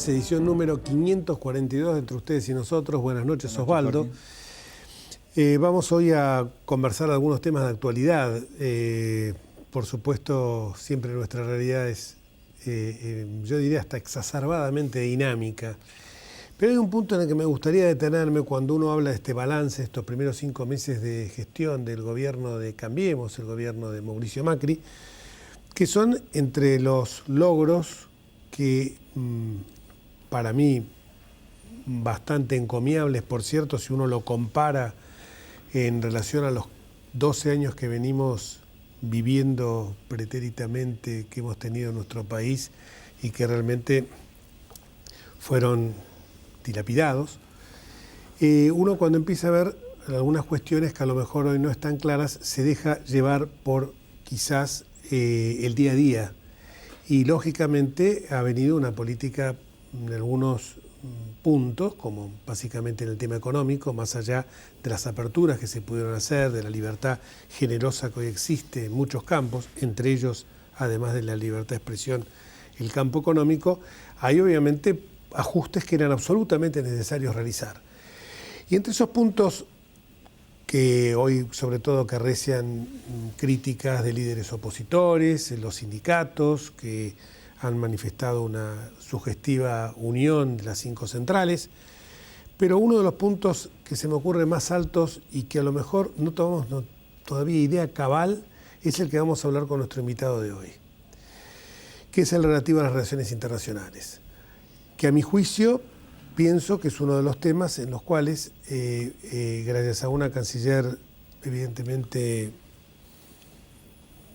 noches, edición número 542 de Entre Ustedes y Nosotros. Buenas noches, Osvaldo. Vamos hoy a conversar algunos temas de actualidad. Por supuesto, siempre nuestra realidad es, yo diría, hasta exacerbadamente dinámica. Pero hay un punto en el que me gustaría detenerme cuando uno habla de este balance, estos primeros 5 meses de gestión del gobierno de Cambiemos, el gobierno de Mauricio Macri, que son entre los logros que para mí bastante encomiables, por cierto, si uno lo compara en relación a los 12 años que venimos viviendo pretéritabamente, que hemos tenido en nuestro país y que realmente fueron dilapidados. Uno, cuando empieza a ver algunas cuestiones que a lo mejor hoy no están claras, se deja llevar por quizás el día a día. Y lógicamente ha venido una política en algunos puntos, como básicamente en el tema económico, más allá de las aperturas que se pudieron hacer, de la libertad generosa que hoy existe en muchos campos, entre ellos, además de la libertad de expresión, el campo económico, hay obviamente ajustes que eran absolutamente necesarios realizar. Y entre esos puntos que hoy sobre todo acarrecian críticas de líderes opositores, los sindicatos que han manifestado una sugestiva unión de las 5 centrales, pero uno de los puntos que se me ocurre más altos y que a lo mejor no tomamos todavía idea cabal es el que vamos a hablar con nuestro invitado de hoy, que es el relativo a las relaciones internacionales, que a mi juicio pienso que es uno de los temas en los cuales, gracias a una canciller evidentemente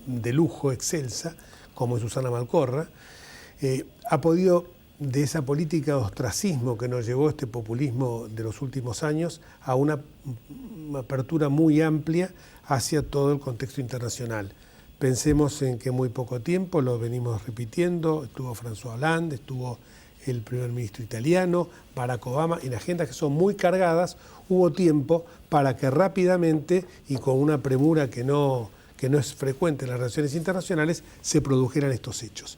de lujo, excelsa, como es Susana Malcorra, ha podido, de esa política de ostracismo que nos llevó este populismo de los últimos años, a una apertura muy amplia hacia todo el contexto internacional. Pensemos en que muy poco tiempo, lo venimos repitiendo, estuvo François Hollande, estuvo el primer ministro italiano, Barack Obama, en agendas que son muy cargadas, hubo tiempo para que rápidamente y con una premura que no es frecuente en las relaciones internacionales, se produjeran estos hechos.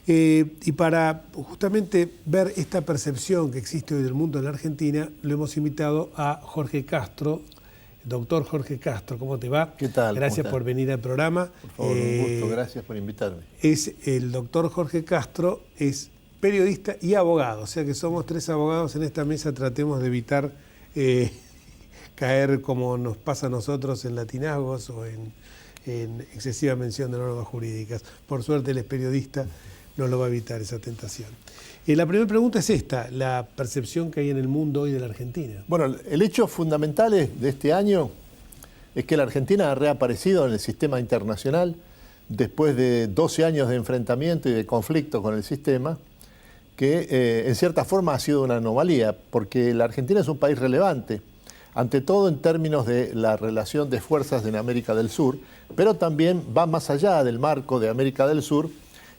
Y para justamente ver esta percepción que existe hoy del mundo en la Argentina, lo hemos invitado a Jorge Castro. Doctor Jorge Castro, ¿cómo te va? ¿Qué tal? Gracias por venir al programa. Por favor, un gusto, gracias por invitarme. El doctor Jorge Castro es periodista y abogado, o sea que somos 3 abogados en esta mesa. Tratemos de evitar caer como nos pasa a nosotros en latinazgos o en excesiva mención de normas jurídicas. Por suerte él es periodista, no lo va a evitar esa tentación. La primera pregunta es esta, la percepción que hay en el mundo hoy de la Argentina. Bueno, el hecho fundamental de este año es que la Argentina ha reaparecido en el sistema internacional después de 12 años de enfrentamiento y de conflicto con el sistema, que en cierta forma ha sido una anomalía, porque la Argentina es un país relevante, ante todo en términos de la relación de fuerzas en América del Sur, pero también va más allá del marco de América del Sur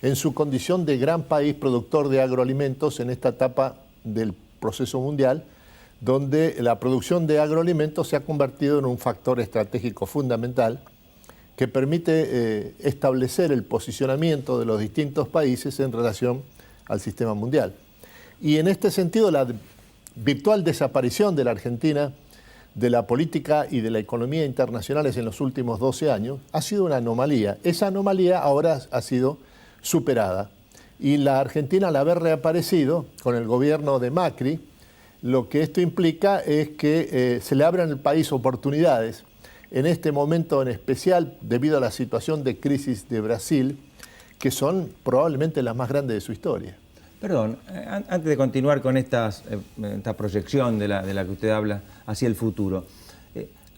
en su condición de gran país productor de agroalimentos en esta etapa del proceso mundial, donde la producción de agroalimentos se ha convertido en un factor estratégico fundamental que permite establecer el posicionamiento de los distintos países en relación al sistema mundial. Y en este sentido, la virtual desaparición de la Argentina de la política y de la economía internacionales en los últimos 12 años ha sido una anomalía. Esa anomalía ahora ha sido superada. Y la Argentina, al haber reaparecido con el gobierno de Macri, lo que esto implica es que se le abran al país oportunidades. En este momento en especial, debido a la situación de crisis de Brasil, que son probablemente las más grandes de su historia. Perdón, antes de continuar con esta proyección de la que usted habla hacia el futuro,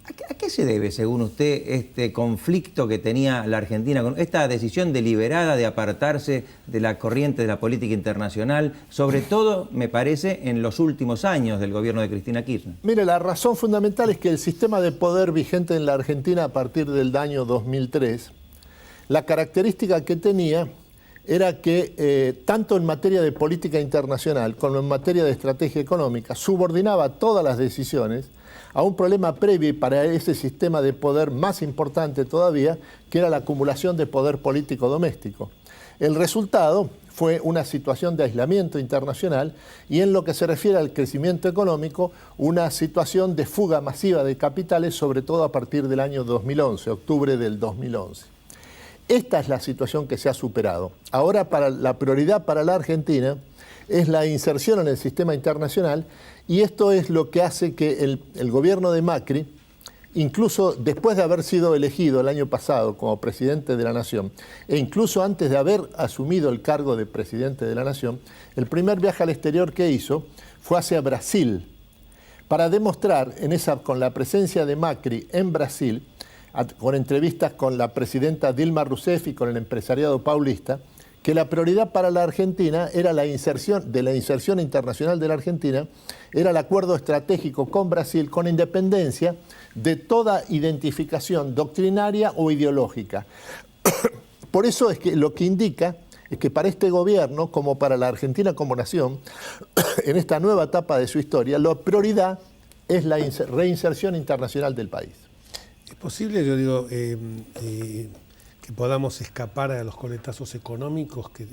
¿a qué se debe, según usted, este conflicto que tenía la Argentina con esta decisión deliberada de apartarse de la corriente de la política internacional, sobre todo, me parece, en los últimos años del gobierno de Cristina Kirchner? Mire, la razón fundamental es que el sistema de poder vigente en la Argentina a partir del año 2003, la característica que tenía era que tanto en materia de política internacional como en materia de estrategia económica subordinaba todas las decisiones a un problema previo para ese sistema de poder más importante todavía, que era la acumulación de poder político doméstico. El resultado fue una situación de aislamiento internacional y en lo que se refiere al crecimiento económico, una situación de fuga masiva de capitales, sobre todo a partir del año 2011, octubre del 2011. Esta es la situación que se ha superado. Ahora la prioridad para la Argentina es la inserción en el sistema internacional y esto es lo que hace que el gobierno de Macri, incluso después de haber sido elegido el año pasado como presidente de la Nación, e incluso antes de haber asumido el cargo de presidente de la Nación, el primer viaje al exterior que hizo fue hacia Brasil, para demostrar con la presencia de Macri en Brasil, con entrevistas con la presidenta Dilma Rousseff y con el empresariado paulista, que la prioridad para la Argentina era la inserción internacional de la Argentina, era el acuerdo estratégico con Brasil, con independencia de toda identificación doctrinaria o ideológica. Por eso es que lo que indica es que para este gobierno, como para la Argentina como nación, en esta nueva etapa de su historia, la prioridad es la reinserción internacional del país. ¿Es posible, yo digo, que podamos escapar a los coletazos económicos que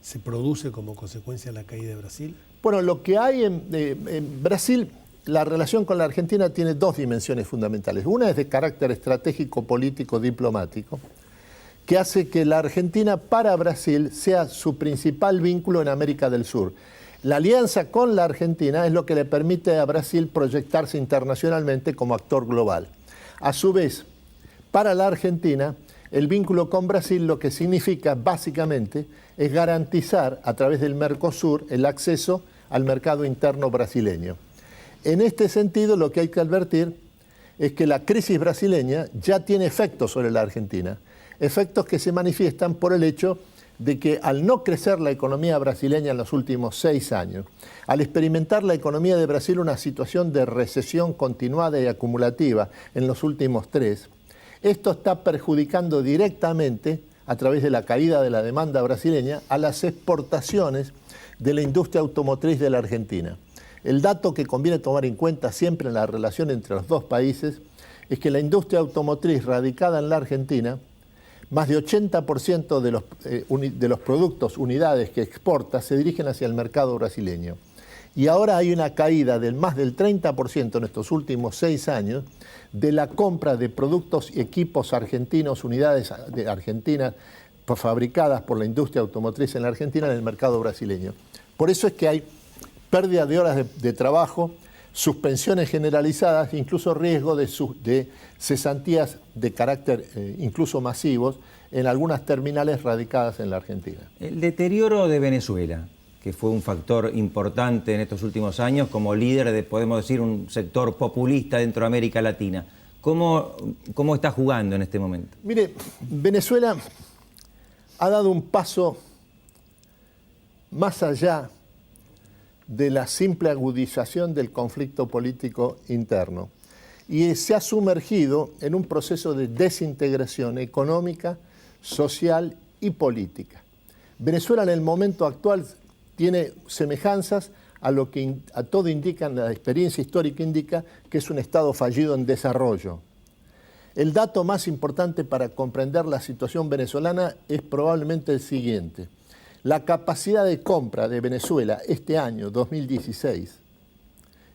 se produce como consecuencia de la caída de Brasil? Bueno, lo que hay en Brasil, la relación con la Argentina tiene dos dimensiones fundamentales. Una es de carácter estratégico, político, diplomático, que hace que la Argentina para Brasil sea su principal vínculo en América del Sur. La alianza con la Argentina es lo que le permite a Brasil proyectarse internacionalmente como actor global. A su vez, para la Argentina, el vínculo con Brasil lo que significa básicamente es garantizar a través del Mercosur el acceso al mercado interno brasileño. En este sentido, lo que hay que advertir es que la crisis brasileña ya tiene efectos sobre la Argentina, efectos que se manifiestan por el hecho de que al no crecer la economía brasileña en los últimos 6 años, al experimentar la economía de Brasil una situación de recesión continuada y acumulativa en los últimos 3, esto está perjudicando directamente, a través de la caída de la demanda brasileña, a las exportaciones de la industria automotriz de la Argentina. El dato que conviene tomar en cuenta siempre en la relación entre los dos países es que la industria automotriz radicada en la Argentina, más de 80% de los productos, unidades que exporta, se dirigen hacia el mercado brasileño. Y ahora hay una caída del más del 30% en estos últimos 6 años de la compra de productos y equipos argentinos, unidades de Argentina fabricadas por la industria automotriz en la Argentina en el mercado brasileño. Por eso es que hay pérdida de horas de trabajo, suspensiones generalizadas, incluso riesgo de cesantías de carácter incluso masivos en algunas terminales radicadas en la Argentina. El deterioro de Venezuela, que fue un factor importante en estos últimos años como líder de, podemos decir, un sector populista dentro de América Latina. ¿Cómo está jugando en este momento? Mire, Venezuela ha dado un paso más allá de la simple agudización del conflicto político interno y se ha sumergido en un proceso de desintegración económica, social y política. Venezuela en el momento actual tiene semejanzas a lo que a todo indica, la experiencia histórica indica, que es un Estado fallido en desarrollo. El dato más importante para comprender la situación venezolana es probablemente el siguiente. La capacidad de compra de Venezuela este año, 2016,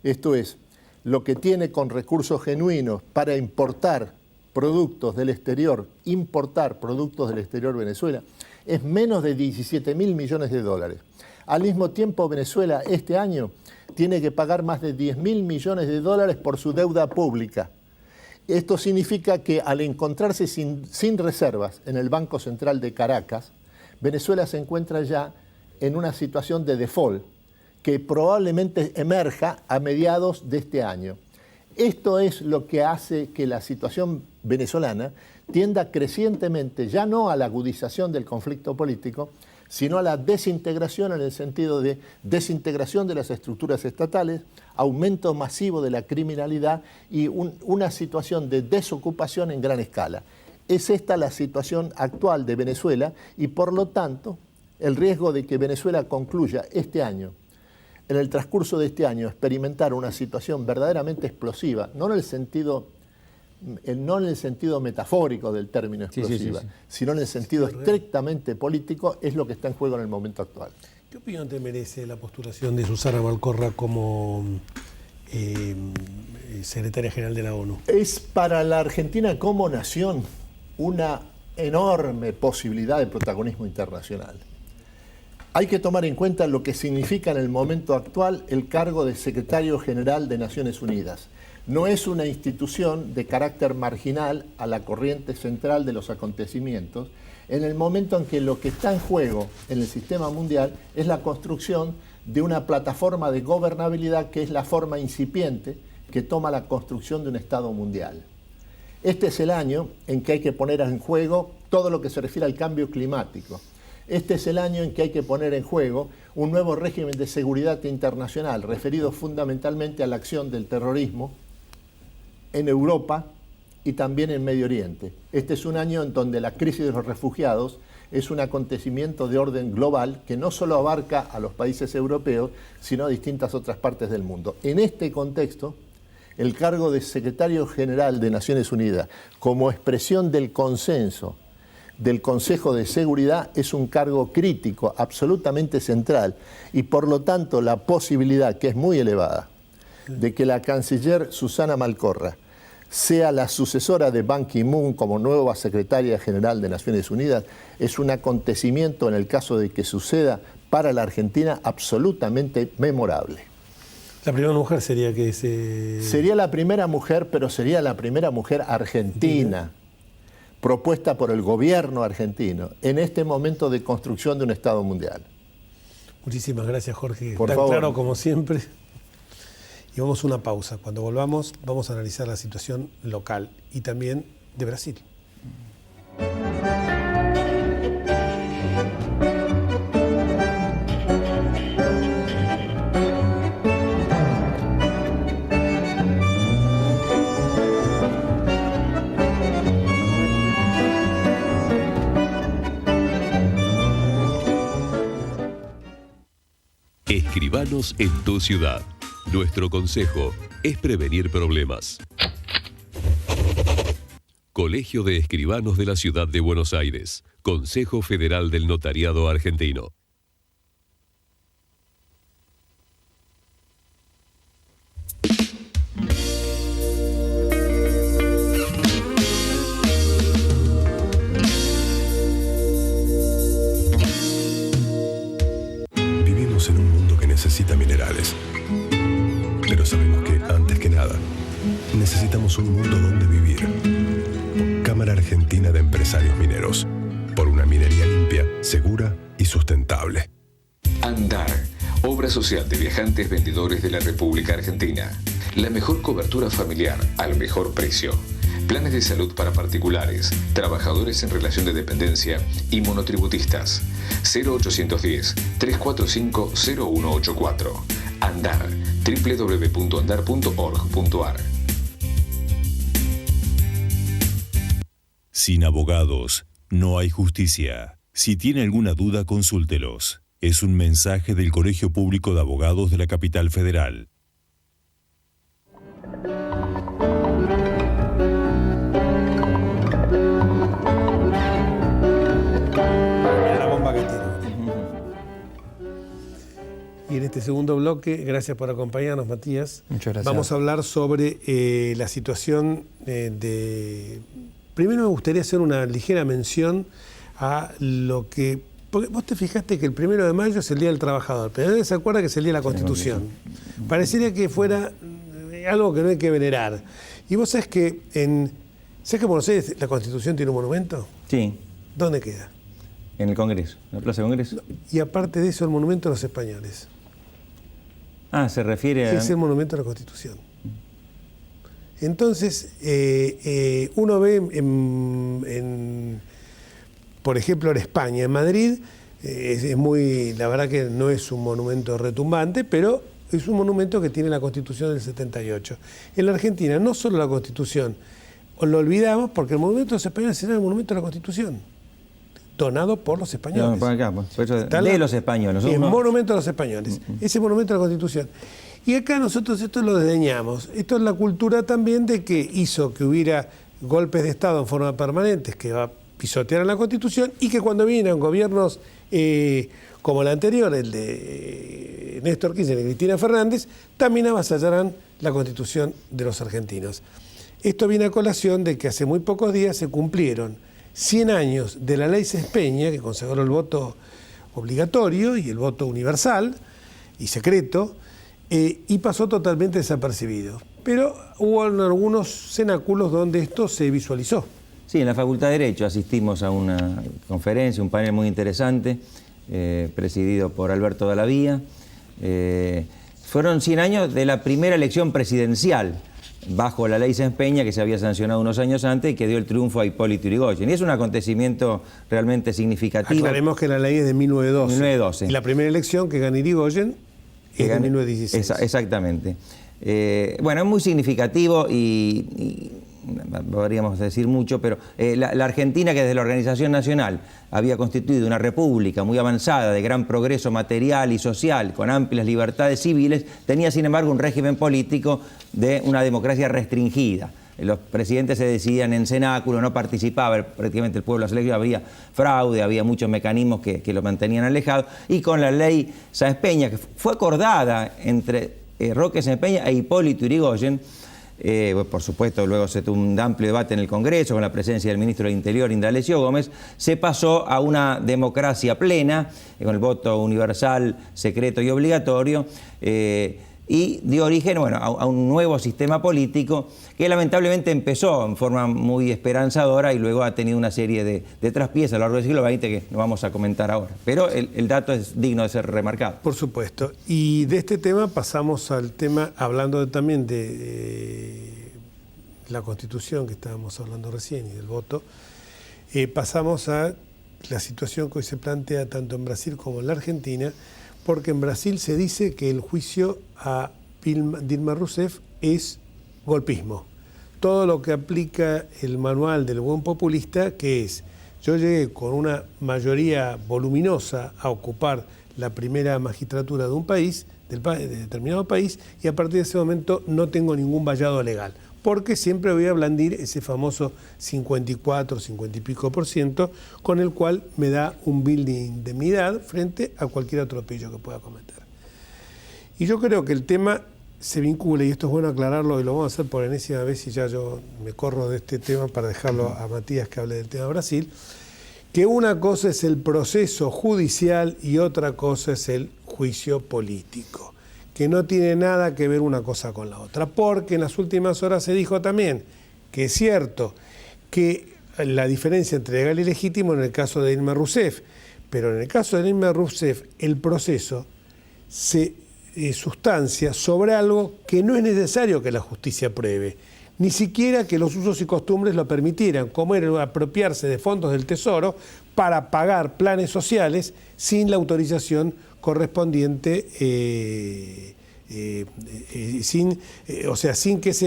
esto es, lo que tiene con recursos genuinos para importar productos del exterior Venezuela, es menos de 17.000 millones de dólares. Al mismo tiempo, Venezuela este año tiene que pagar más de 10.000 millones de dólares por su deuda pública. Esto significa que al encontrarse sin reservas en el Banco Central de Caracas, Venezuela se encuentra ya en una situación de default que probablemente emerja a mediados de este año. Esto es lo que hace que la situación venezolana tienda crecientemente ya no a la agudización del conflicto político, sino a la desintegración en el sentido de desintegración de las estructuras estatales, aumento masivo de la criminalidad y una situación de desocupación en gran escala. Es esta la situación actual de Venezuela y por lo tanto el riesgo de que Venezuela concluya este año, en el transcurso de este año, experimentar una situación verdaderamente explosiva, no en el sentido no en el sentido metafórico del término explosiva, sino en el sentido estrictamente político, es lo que está en juego en el momento actual. ¿Qué opinión te merece la postulación de Susana Malcorra como secretaria general de la ONU? Es para la Argentina como nación una enorme posibilidad de protagonismo internacional. Hay que tomar en cuenta lo que significa en el momento actual el cargo de secretario general de Naciones Unidas. No es una institución de carácter marginal a la corriente central de los acontecimientos, en el momento en que lo que está en juego en el sistema mundial es la construcción de una plataforma de gobernabilidad que es la forma incipiente que toma la construcción de un Estado mundial. Este es el año en que hay que poner en juego todo lo que se refiere al cambio climático. Este es el año en que hay que poner en juego un nuevo régimen de seguridad internacional referido fundamentalmente a la acción del terrorismo en Europa y también en Medio Oriente. Este es un año en donde la crisis de los refugiados es un acontecimiento de orden global que no solo abarca a los países europeos, sino a distintas otras partes del mundo. En este contexto, el cargo de secretario general de Naciones Unidas, como expresión del consenso del Consejo de Seguridad, es un cargo crítico, absolutamente central, y por lo tanto la posibilidad, que es muy elevada, de que la canciller Susana Malcorra sea la sucesora de Ban Ki-moon como nueva secretaria general de Naciones Unidas, es un acontecimiento, en el caso de que suceda, para la Argentina absolutamente memorable. La primera mujer sería que se... Sería la primera mujer, pero sería la primera mujer argentina, propuesta por el gobierno argentino, en este momento de construcción de un Estado mundial. Muchísimas gracias, Jorge. Por Tan favor. claro como siempre. Y vamos a una pausa. Cuando volvamos, vamos a analizar la situación local y también de Brasil. Escribanos en tu ciudad. Nuestro consejo es prevenir problemas. Colegio de Escribanos de la Ciudad de Buenos Aires. Consejo Federal del Notariado Argentino. Vivimos en un mundo que necesita minerales. Pero sabemos que, antes que nada, necesitamos un mundo donde vivir. Cámara Argentina de Empresarios Mineros. Por una minería limpia, segura y sustentable. Andar, obra social de viajantes vendedores de la República Argentina. La mejor cobertura familiar al mejor precio. Planes de salud para particulares, trabajadores en relación de dependencia y monotributistas. 0810-345-0184. Andar, www.andar.org.ar. Sin abogados, no hay justicia. Si tiene alguna duda, consúltelos. Es un mensaje del Colegio Público de Abogados de la Capital Federal. La bomba que tiro. Y en este segundo bloque, gracias por acompañarnos, Matías. Muchas gracias. Vamos a hablar sobre la situación de... Primero me gustaría hacer una ligera mención a lo que... Porque vos te fijaste que el 1 de mayo es el Día del Trabajador, pero nadie se acuerda que es el Día de la Constitución. Parecería que fuera algo que no hay que venerar. Y vos sabés que ¿sabés que en Buenos Aires la Constitución tiene un monumento? Sí, ¿Dónde queda? en el Congreso, en la Plaza Congreso. Y aparte de eso, el monumento a los españoles. Ah, se refiere a... Es el monumento a la Constitución. Entonces, uno ve, por ejemplo, en España, en Madrid, es muy, la verdad que no es un monumento retumbante, pero es un monumento que tiene la Constitución del 78. En la Argentina, no solo la Constitución, lo olvidamos porque el monumento de los españoles era el monumento de la Constitución, donado por los españoles. No, por acá, por eso, Está de la- los españoles. Es Uno- monumento a los españoles. Ese monumento a la Constitución. Y acá nosotros esto lo desdeñamos. Esto es la cultura también de que hizo que hubiera golpes de Estado en forma permanente que pisotearan la Constitución y que cuando vienen gobiernos como el anterior, el de Néstor Kirchner y Cristina Fernández, también avasallaran la Constitución de los argentinos. Esto viene a colación de que hace muy pocos días se cumplieron 100 años de la ley Sespeña, que consagró el voto obligatorio y el voto universal y secreto, y pasó totalmente desapercibido. Pero hubo algunos cenáculos donde esto se visualizó. Sí, en la Facultad de Derecho asistimos a una conferencia, un panel muy interesante, presidido por Alberto Dallavía. Fueron 100 años de la primera elección presidencial bajo la ley Sespeña, que se había sancionado unos años antes y que dio el triunfo a Hipólito Yrigoyen. Y es un acontecimiento realmente significativo. Aclaremos que la ley es de 1912. 1912. Y la primera elección que gana Yrigoyen es de 1916. Exactamente. Bueno, es muy significativo y podríamos decir mucho, pero la Argentina, que desde la Organización Nacional había constituido una república muy avanzada, de gran progreso material y social, con amplias libertades civiles, tenía sin embargo un régimen político de una democracia restringida. Los presidentes se decidían en cenáculo, no participaba prácticamente el pueblo de las elecciones, había fraude, había muchos mecanismos que lo mantenían alejado, y con la ley Sespeña, que fue acordada entre Roque Sespeña e Hipólito Yrigoyen, por supuesto, luego se tuvo un amplio debate en el Congreso con la presencia del ministro del Interior, Indalecio Gómez, se pasó a una democracia plena, con el voto universal, secreto y obligatorio, y dio origen, bueno, a un nuevo sistema político que lamentablemente empezó en forma muy esperanzadora y luego ha tenido una serie de traspiés a lo largo del siglo XX que no vamos a comentar ahora. Pero el dato es digno de ser remarcado. Por supuesto. Y de este tema pasamos al tema, hablando también de la Constitución que estábamos hablando recién y del voto, pasamos a la situación que hoy se plantea tanto en Brasil como en la Argentina, porque en Brasil se dice que el juicio a Dilma Rousseff es golpismo. Todo lo que aplica el manual del buen populista, que es, yo llegué con una mayoría voluminosa a ocupar la primera magistratura de un país, de determinado país, y a partir de ese momento no tengo ningún vallado legal, porque siempre voy a blandir ese famoso 54, 50 y pico %, con el cual me da un bill de indemnidad frente a cualquier atropello que pueda cometer. Y yo creo que el tema se vincula, y esto es bueno aclararlo, y lo vamos a hacer por enésima vez, y ya yo me corro de este tema para dejarlo a Matías que hable del tema Brasil, que una cosa es el proceso judicial y otra cosa es el juicio político, que no tiene nada que ver una cosa con la otra, porque en las últimas horas se dijo también que es cierto que la diferencia entre legal y legítimo en el caso de Dilma Rousseff, pero en el caso de Dilma Rousseff el proceso se sustancia sobre algo que no es necesario que la justicia pruebe, ni siquiera que los usos y costumbres lo permitieran, como era apropiarse de fondos del Tesoro para pagar planes sociales sin la autorización correspondiente, sin que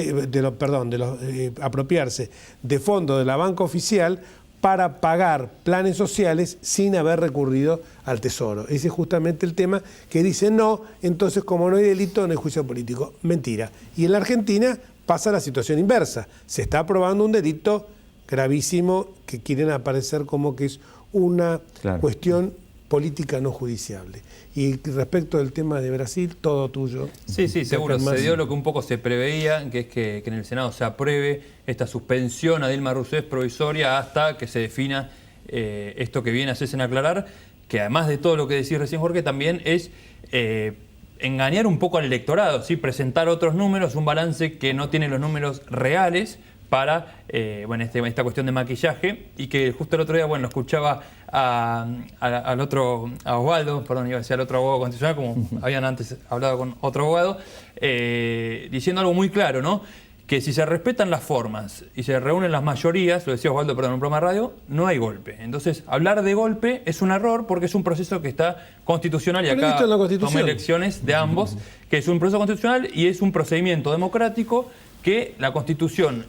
apropiarse de fondos de la banca oficial para pagar planes sociales sin haber recurrido al Tesoro. Ese es justamente el tema que dice no, entonces como no hay delito no hay juicio político. Mentira. Y en la Argentina pasa la situación inversa. Se está aprobando un delito gravísimo que quieren aparecer como que es una cuestión política no judiciable. Y respecto del tema de Brasil, todo tuyo. Sí, seguro. Se dio lo que un poco se preveía, que es que en el Senado se apruebe esta suspensión a Dilma Rousseff provisoria hasta que se defina esto que viene a hacerse en aclarar, que además de todo lo que decís recién, Jorge, también es engañar un poco al electorado, ¿sí? Presentar otros números, un balance que no tiene los números reales para esta cuestión de maquillaje, y que justo el otro día, lo escuchaba a Osvaldo, iba a decir al otro abogado constitucional, como habían antes hablado con otro abogado, diciendo algo muy claro, ¿no? Que si se respetan las formas y se reúnen las mayorías, lo decía Osvaldo, en un programa de radio, no hay golpe. Entonces, hablar de golpe es un error porque es un proceso que está constitucional, y acá tomé elecciones de ambos, que es un proceso constitucional y es un procedimiento democrático que la Constitución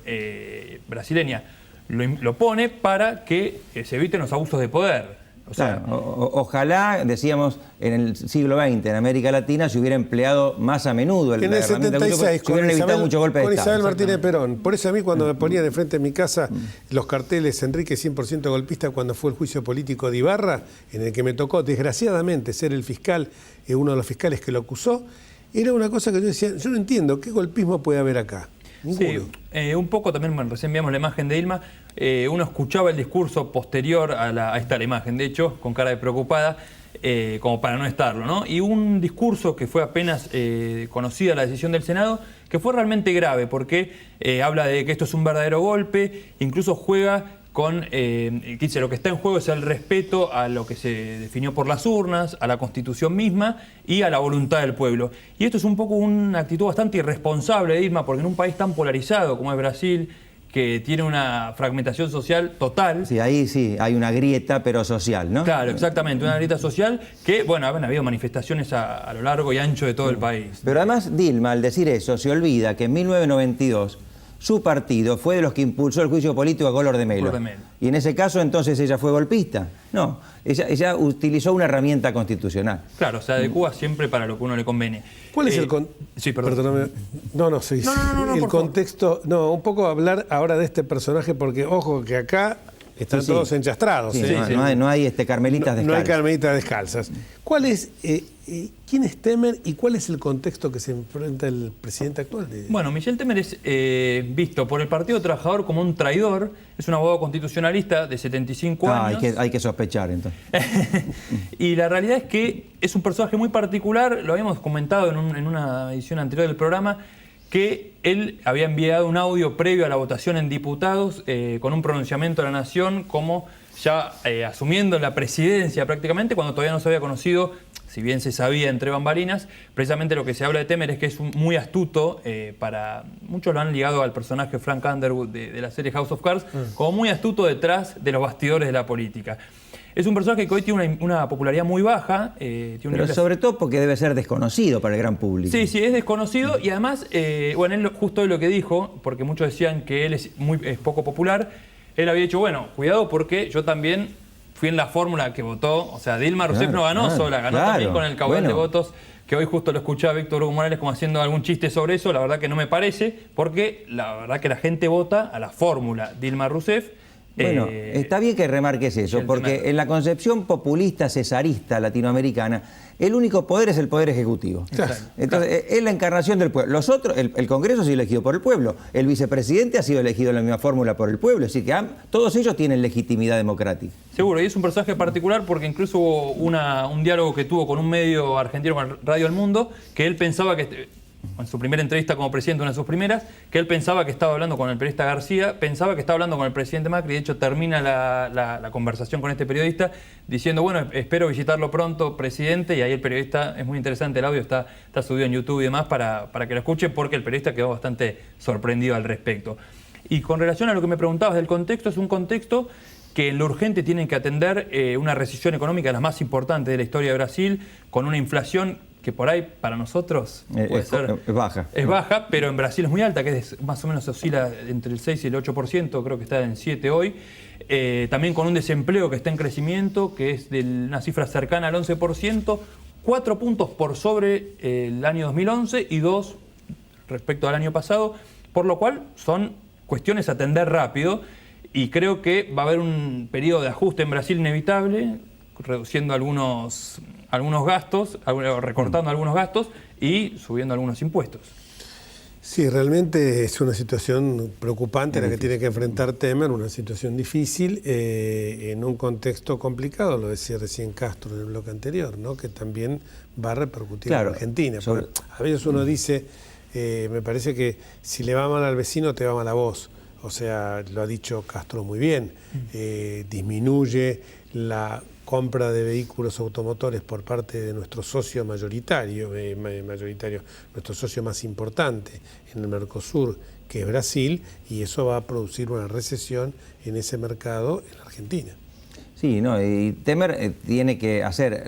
brasileña lo pone para que se eviten los abusos de poder. O sea, claro, ojalá, decíamos, en el siglo XX, en América Latina, se hubiera empleado más a menudo en el 76, se hubieran evitado muchos golpes de con Estado. Isabel Martínez Perón. Por eso a mí cuando me ponían enfrente de mi casa los carteles Enrique 100% golpista cuando fue el juicio político de Ibarra, en el que me tocó desgraciadamente ser el fiscal, uno de los fiscales que lo acusó, era una cosa que yo decía, yo no entiendo, ¿qué golpismo puede haber acá? Ninguno. Sí, un poco también, bueno, recién veíamos la imagen de Dilma, uno escuchaba el discurso posterior a esta imagen, de hecho, con cara de preocupada, como para no estarlo, ¿no? Y un discurso que fue apenas conocida la decisión del Senado, que fue realmente grave, porque habla de que esto es un verdadero golpe, incluso juega con, dice, lo que está en juego es el respeto a lo que se definió por las urnas, a la Constitución misma y a la voluntad del pueblo. Y esto es un poco una actitud bastante irresponsable de Dilma, porque en un país tan polarizado como es Brasil, que tiene una fragmentación social total. Sí, ahí sí, hay una grieta, pero social, ¿no? Claro, exactamente, una grieta social que, bueno, han habido manifestaciones a lo largo y ancho de todo el país. Pero además Dilma, al decir eso, se olvida que en 1992 su partido fue de los que impulsó el juicio político a Collor de Mello. Y en ese caso, entonces, ella fue golpista. No, ella utilizó una herramienta constitucional. Claro, se adecúa siempre para lo que uno le conviene. ¿Cuál es el Sí, perdón. Perdóname. No, sí. No, el contexto. No, un poco hablar ahora de este personaje, porque, ojo, que acá están todos enchastrados. Sí, no hay carmelitas descalzas. No hay carmelitas descalzas. ¿Cuál es, quién es Temer y cuál es el contexto que se enfrenta el presidente actual? Bueno, Michel Temer es visto por el Partido Trabajador como un traidor. Es un abogado constitucionalista de 75 años. Hay que sospechar, entonces. Y la realidad es que es un personaje muy particular. Lo habíamos comentado en una edición anterior del programa, que él había enviado un audio previo a la votación en diputados con un pronunciamiento de la Nación, como ya asumiendo la presidencia prácticamente, cuando todavía no se había conocido, si bien se sabía entre bambalinas. Precisamente lo que se habla de Temer es que es muy astuto, muchos lo han ligado al personaje Frank Underwood de la serie House of Cards, como muy astuto detrás de los bastidores de la política. Es un personaje que hoy tiene una popularidad muy baja. Pero sobre todo porque debe ser desconocido para el gran público. Sí, es desconocido y además, bueno, él justo lo que dijo, porque muchos decían que él es poco popular, él había dicho, bueno, cuidado porque yo también fui en la fórmula que votó, o sea, Dilma Rousseff no ganó sola, ganó también con el caudal de votos, que hoy justo lo escuché a Víctor Hugo Morales como haciendo algún chiste sobre eso. La verdad que no me parece, porque la verdad que la gente vota a la fórmula Dilma Rousseff. Bueno, está bien que remarques eso, porque en la concepción populista cesarista latinoamericana, el único poder es el poder ejecutivo. Claro. Entonces, es la encarnación del pueblo. Los otros, el Congreso ha sido elegido por el pueblo, el vicepresidente ha sido elegido en la misma fórmula por el pueblo, es decir, que todos ellos tienen legitimidad democrática. Seguro, y es un personaje particular porque incluso hubo un diálogo que tuvo con un medio argentino, con Radio El Mundo, que él pensaba que, en su primera entrevista como presidente, una de sus primeras, que él pensaba que estaba hablando con el periodista García, pensaba que estaba hablando con el presidente Macri. De hecho, termina la conversación con este periodista diciendo, bueno, espero visitarlo pronto, presidente. Y ahí el periodista, es muy interesante el audio, está subido en YouTube y demás para que lo escuchen, porque el periodista quedó bastante sorprendido al respecto. Y con relación a lo que me preguntabas del contexto, es un contexto que en lo urgente tienen que atender una recesión económica de las más importantes de la historia de Brasil, con una inflación que por ahí para nosotros puede ser baja. Es baja, pero en Brasil es muy alta, que más o menos oscila entre el 6 y el 8%, creo que está en 7 hoy. También con un desempleo que está en crecimiento, que es de una cifra cercana al 11%, 4 puntos por sobre el año 2011 y 2 respecto al año pasado, por lo cual son cuestiones a atender rápido, y creo que va a haber un periodo de ajuste en Brasil inevitable, reduciendo algunos gastos, recortando algunos gastos y subiendo algunos impuestos. Sí, realmente es una situación preocupante la que tiene que enfrentar Temer, una situación difícil en un contexto complicado, lo decía recién Castro en el bloque anterior, ¿no? Que también va a repercutir en Argentina. A veces uno dice, me parece que si le va mal al vecino te va mal a vos. O sea, lo ha dicho Castro muy bien, disminuye la compra de vehículos automotores por parte de nuestro socio mayoritario, nuestro socio más importante en el Mercosur, que es Brasil, y eso va a producir una recesión en ese mercado en la Argentina. Sí, no, y Temer tiene que hacer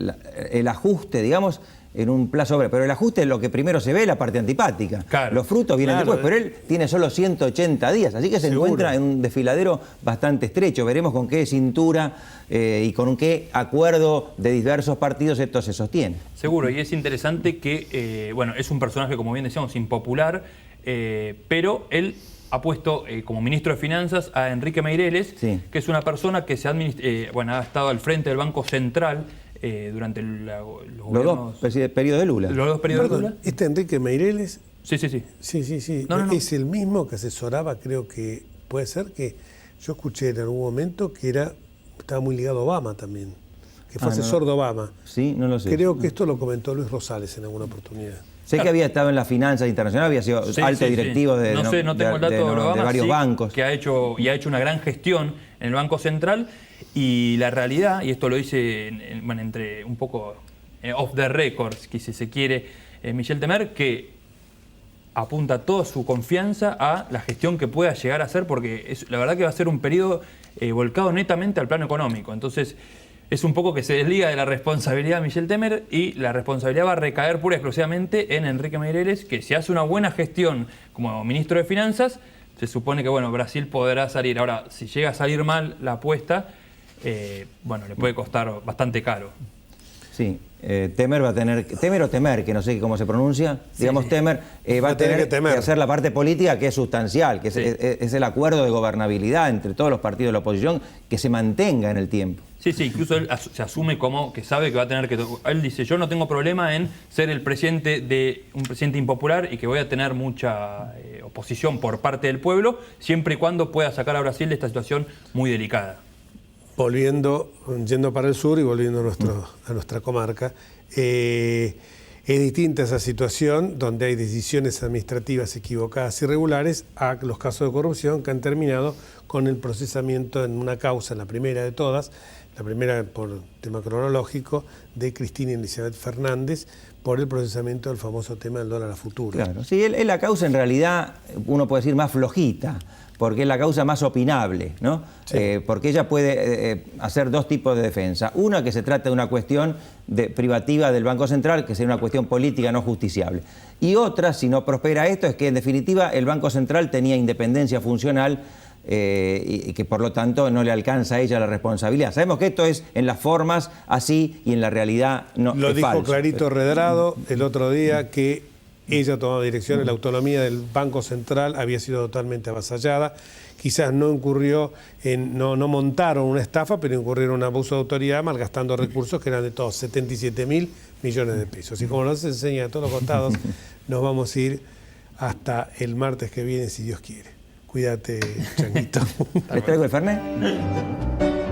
el ajuste, digamos, en un plazo breve. Pero el ajuste es lo que primero se ve, la parte antipática. Claro. Los frutos vienen después, pero él tiene solo 180 días, así que se encuentra en un desfiladero bastante estrecho. Veremos con qué cintura y con qué acuerdo de diversos partidos esto se sostiene. Seguro, y es interesante que, bueno, es un personaje, como bien decíamos, impopular, pero él ha puesto como ministro de Finanzas a Enrique Meireles, Sí. que es una persona que ha estado al frente del Banco Central durante los Los dos periodos de Lula. Los dos periodos de Lula. Este Enrique Meireles, Sí. sí. No. Es el mismo que asesoraba, creo que puede ser que yo escuché en algún momento que estaba muy ligado a Obama también, que fue asesor de Obama. Sí, no lo sé. Creo que esto lo comentó Luis Rosales en alguna oportunidad. Sé que había estado en las finanzas internacionales, había sido alto directivo de, no tengo el dato de Obama, de varios bancos. Que ha hecho una gran gestión en el Banco Central, y la realidad, y esto lo dice entre un poco off the records, que si se quiere, Michel Temer, que apunta toda su confianza a la gestión que pueda llegar a hacer, porque la verdad que va a ser un periodo volcado netamente al plano económico. Entonces, es un poco que se desliga de la responsabilidad de Michel Temer, y la responsabilidad va a recaer pura y exclusivamente en Enrique Meireles, que si hace una buena gestión como ministro de Finanzas, se supone que Brasil podrá salir. Ahora, si llega a salir mal la apuesta, le puede costar bastante caro. Sí, Temer va a tener, Temer o Temer, que no sé cómo se pronuncia, digamos Temer, va a tener que hacer la parte política, que es sustancial, que es el acuerdo de gobernabilidad entre todos los partidos de la oposición, que se mantenga en el tiempo. Sí, incluso él se asume como que sabe que va a tener que... Él dice, yo no tengo problema en ser el presidente de un presidente impopular y que voy a tener mucha oposición por parte del pueblo, siempre y cuando pueda sacar a Brasil de esta situación muy delicada. Yendo para el sur y volviendo a nuestra comarca, es distinta esa situación donde hay decisiones administrativas equivocadas y irregulares a los casos de corrupción que han terminado con el procesamiento en una causa, la primera de todas, la primera por tema cronológico, de Cristina Elizabeth Fernández, por el procesamiento del famoso tema del dólar a futuro. Claro, sí, es la causa en realidad, uno puede decir, más flojita, porque es la causa más opinable, ¿no? Sí. Porque ella puede hacer dos tipos de defensa. Una, que se trata de una cuestión privativa del Banco Central, que sería una cuestión política no justiciable. Y otra, si no prospera esto, es que en definitiva el Banco Central tenía independencia funcional y que por lo tanto no le alcanza a ella la responsabilidad. Sabemos que esto es en las formas así y en la realidad no. Lo es dijo falso. Clarito Redrado el otro día, que ella tomaba dirección y la autonomía del Banco Central había sido totalmente avasallada. Quizás no montaron una estafa, pero incurrieron en un abuso de autoridad, malgastando recursos que eran de todos 77.000 millones de pesos. Y como nos enseña a todos los contados, nos vamos a ir hasta el martes que viene, si Dios quiere. Cuídate, Changuito. ¿Les traigo el Fernet?